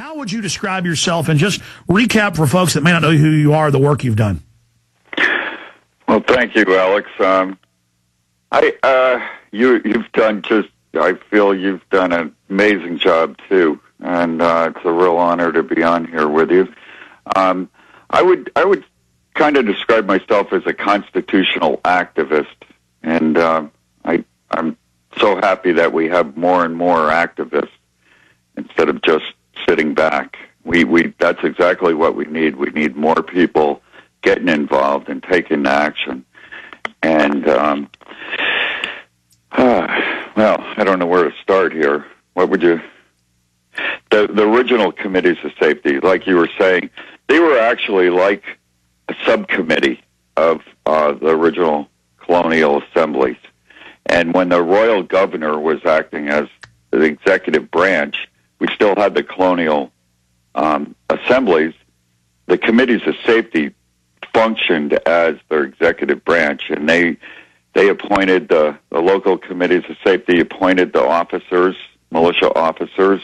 how would you describe yourself, and just recap for folks that may not know who you are, the work you've done? Well, thank you, Alex. You've done I feel you've done an amazing job too, and it's a real honor to be on here with you. I would kind of describe myself as a constitutional activist, and I'm so happy that we have more and more activists instead of just sitting back. That's exactly what we need. We need more people getting involved and taking action. And well, I don't know where to start here. What would you? The original committees of safety, like you were saying, they were actually like a subcommittee of the original colonial assemblies. And when the royal governor was acting as the executive branch, we still had the colonial assemblies. The committees of safety functioned as their executive branch, and they appointed the local committees of safety, appointed the officers, militia officers,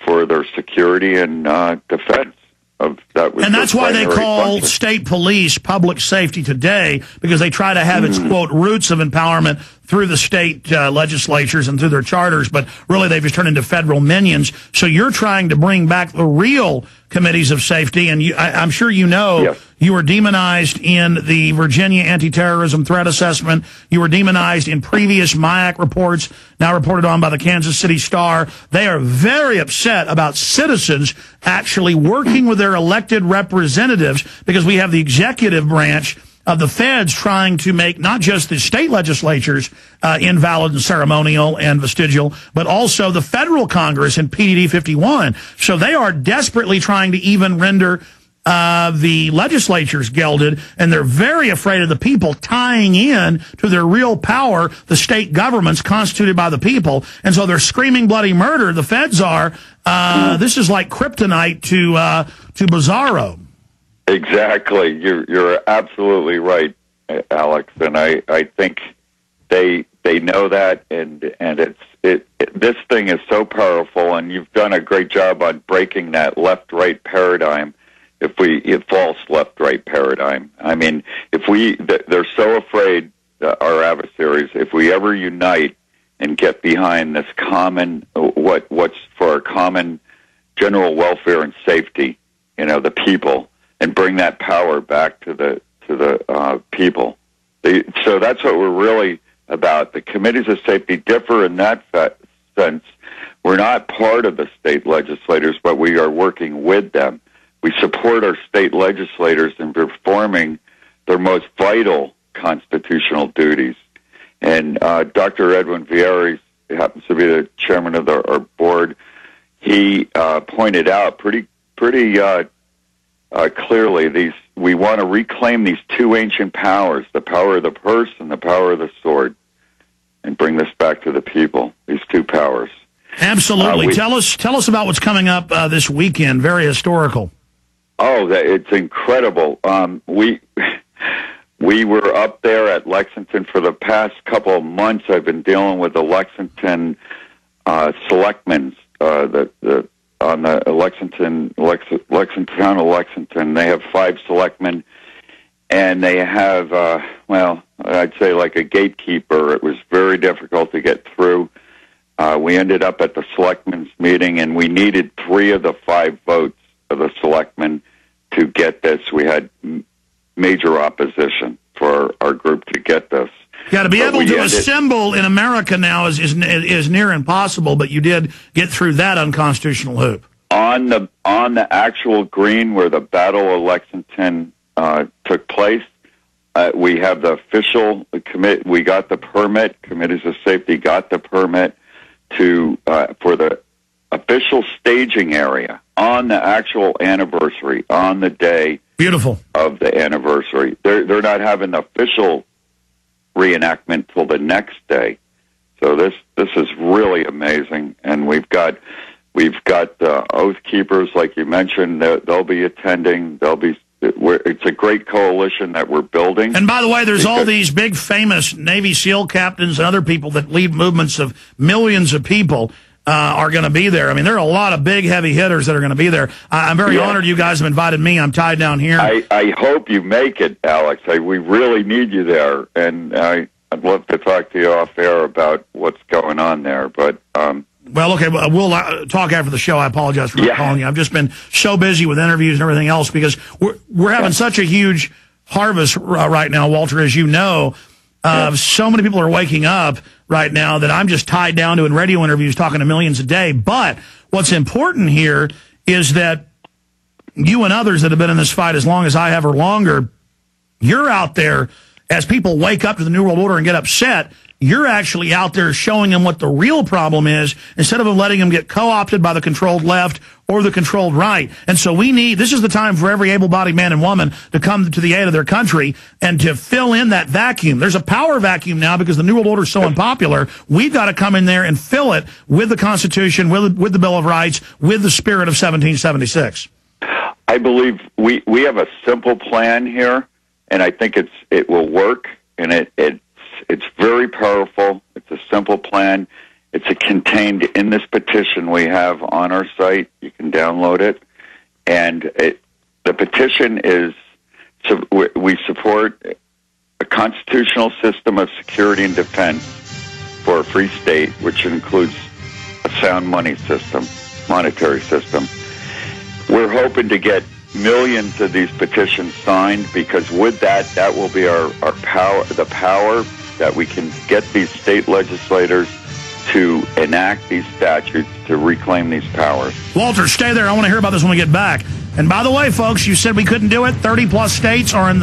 for their security and defense. And that's why they call state police public safety today, because they try to have its, quote, roots of empowerment through the state legislatures and through their charters, but really they've just turned into federal minions. So you're trying to bring back the real committees of safety, and I'm sure you know, yes, you were demonized in the Virginia anti-terrorism threat assessment. You were demonized in previous MIAC reports, now reported on by the Kansas City Star. They are very upset about citizens actually working with their elected representatives, because we have the executive branch of the feds trying to make not just the state legislatures invalid and ceremonial and vestigial, but also the federal Congress and PDD 51. So they are desperately trying to even render the legislatures gelded, and they're very afraid of the people tying in to their real power, the state governments constituted by the people. And so they're screaming bloody murder. The feds are. This is like kryptonite to Bizarro. Exactly. You're absolutely right, Alex. And I think they know that, and this thing is so powerful, and you've done a great job on breaking that left-right paradigm. False left-right paradigm. I mean, they're so afraid, our adversaries, if we ever unite and get behind this common, what's for our common general welfare and safety, the people, and bring that power back to the people. So that's what we're really about. The committees of safety differ in that sense. We're not part of the state legislators, but we are working with them. We support our state legislators in performing their most vital constitutional duties. And Dr. Edwin Vieira happens to be the chairman of our board. He pointed out pretty clearly we want to reclaim these two ancient powers, the power of the purse and the power of the sword, and bring this back to the people, these two powers. Absolutely. Tell us about what's coming up this weekend. Very historical. Oh, it's incredible. We were up there at Lexington for the past couple of months. I've been dealing with the Lexington selectmen, on the Lexington town of Lexington. They have 5 selectmen, and they have, I'd say like a gatekeeper. It was very difficult to get through. We ended up at the selectmen's meeting, and we needed 3 of the 5 votes of the selectmen to get this. We had major opposition for our group to get this. Yeah, to be able to assemble in America now is near impossible, but you did get through that unconstitutional hoop. On the actual green where the Battle of Lexington took place, we have the official commit. We got the permit. Committees of safety got the permit for the official staging area on the actual anniversary, on the day beautiful of the anniversary. They're not having the official reenactment till the next day. So this is really amazing, and we've got oath keepers, like you mentioned. They'll be attending. It's a great coalition that we're building. And by the way, there's all these big famous Navy SEAL captains and other people that lead movements of millions of people. are going to be there. I mean, there are a lot of big, heavy hitters that are going to be there. I'm very honored you guys have invited me. I'm tied down here. I hope you make it, Alex. We really need you there, and I'd love to talk to you off air about what's going on there. But well, okay, we'll talk after the show. I apologize for not calling you. I've just been so busy with interviews and everything else because we're having such a huge harvest right now, Walter, as you know. So many people are waking up right now that I'm just tied down to in radio interviews talking to millions a day. But what's important here is that you and others that have been in this fight as long as I have or longer, you're out there as people wake up to the New World Order and get upset. You're actually out there showing them what the real problem is instead of letting them get co-opted by the controlled left or the controlled right. And so this is the time for every able-bodied man and woman to come to the aid of their country and to fill in that vacuum. There's a power vacuum now because the New World Order is so unpopular. We've got to come in there and fill it with the Constitution, with the Bill of Rights, with the spirit of 1776. I believe we have a simple plan here, and I think it will work, and it's very powerful. It's a simple plan. It's contained in this petition we have on our site. You can download it. And the petition is, we support a constitutional system of security and defense for a free state, which includes a sound money system, monetary system. We're hoping to get millions of these petitions signed because with that will be our power, the power that we can get these state legislators to enact these statutes to reclaim these powers. Walter, stay there. I want to hear about this when we get back. And by the way, folks, you said we couldn't do it. 30-plus states are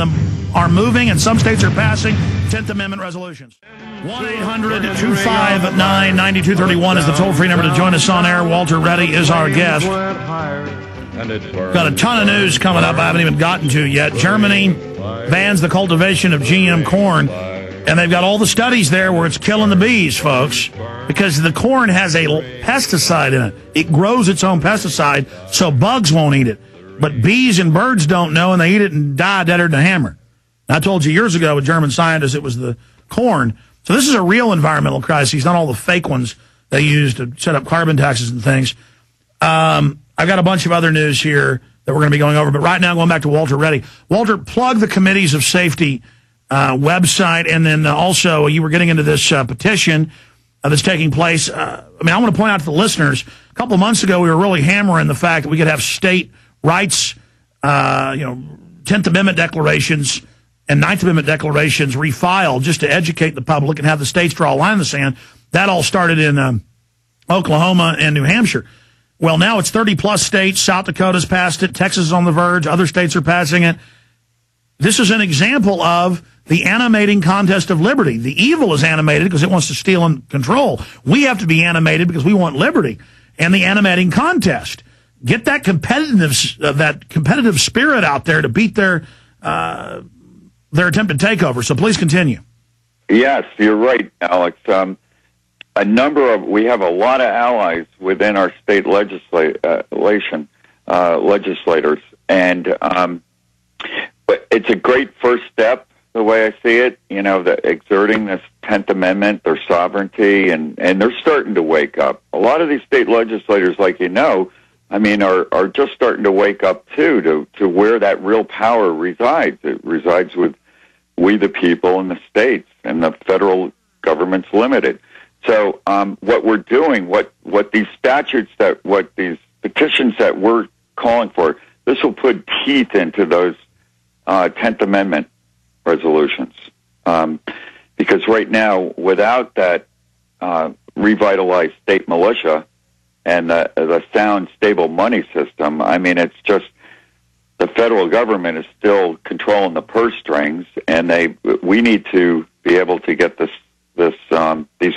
moving, and some states are passing 10th Amendment resolutions. 1-800-259-9231 is the toll-free number to join us on air. Walter Reddy is our guest. Got a ton of news coming up I haven't even gotten to yet. Germany bans the cultivation of GM corn. And they've got all the studies there where it's killing the bees, folks, because the corn has a pesticide in it. It grows its own pesticide, so bugs won't eat it. But bees and birds don't know, and they eat it and die deader than a hammer. I told you years ago with German scientists it was the corn. So this is a real environmental crisis, not all the fake ones they use to set up carbon taxes and things. I've got a bunch of other news here that we're going to be going over. But right now, going back to Walter Reddy. Walter, plug the committees of safety website, and then also you were getting into this petition that's taking place. I want to point out to the listeners, a couple of months ago we were really hammering the fact that we could have state rights, 10th Amendment declarations and 9th Amendment declarations refiled just to educate the public and have the states draw a line in the sand. That all started in Oklahoma and New Hampshire. Well, now it's 30-plus states. South Dakota's passed it. Texas is on the verge. Other states are passing it. This is an example of the animating contest of liberty. The evil is animated because it wants to steal and control. We have to be animated because we want liberty and the animating contest. Get that competitive spirit out there to beat their attempted takeover. So please continue. Yes, you're right, Alex. We have a lot of allies within our state legislators, and it's a great first step. The way I see it, exerting this 10th Amendment, their sovereignty, and they're starting to wake up. A lot of these state legislators, are just starting to wake up, too, to where that real power resides. It resides with we the people in the states, and the federal government's limited. So what we're doing, what these statutes, what these petitions that we're calling for, this will put teeth into those 10th Amendment resolutions, because right now, without that revitalized state militia and the sound, stable money system, it's just the federal government is still controlling the purse strings, and we need to be able to get these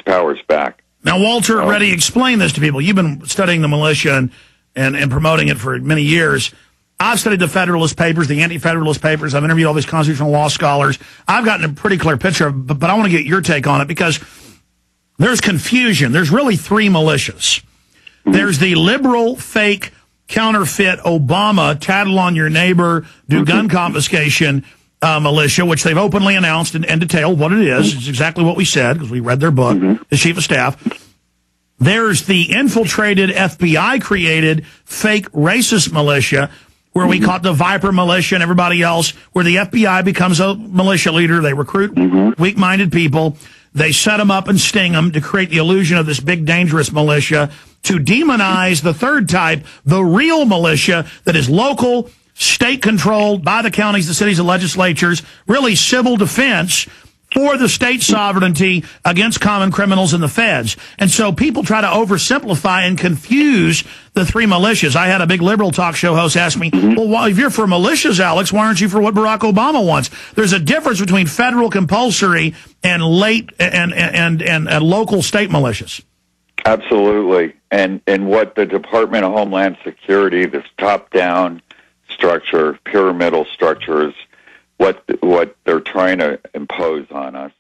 powers back. Now, Walter Reddy, explain this to people. You've been studying the militia and promoting it for many years. I've studied the Federalist Papers, the Anti-Federalist Papers. I've interviewed all these constitutional law scholars. I've gotten a pretty clear picture, but I want to get your take on it because there's confusion. There's really three militias. There's the liberal, fake, counterfeit, Obama, tattle on your neighbor, do gun confiscation militia, which they've openly announced and detailed what it is. It's exactly what we said because we read their book, the chief of staff. There's the infiltrated FBI-created fake racist militia, where we caught the Viper militia and everybody else, where the FBI becomes a militia leader. They recruit weak-minded people. They set them up and sting them to create the illusion of this big, dangerous militia, to demonize the third type, the real militia that is local, state-controlled by the counties, the cities, and legislatures, really civil defense for the state sovereignty against common criminals and the feds. And so people try to oversimplify and confuse the three militias. I had a big liberal talk show host ask me, well, if you're for militias, Alex, why aren't you for what Barack Obama wants? There's a difference between federal compulsory and local state militias. Absolutely. And what the Department of Homeland Security, this top-down structure, pyramidal structure, is what they're trying to impose on us.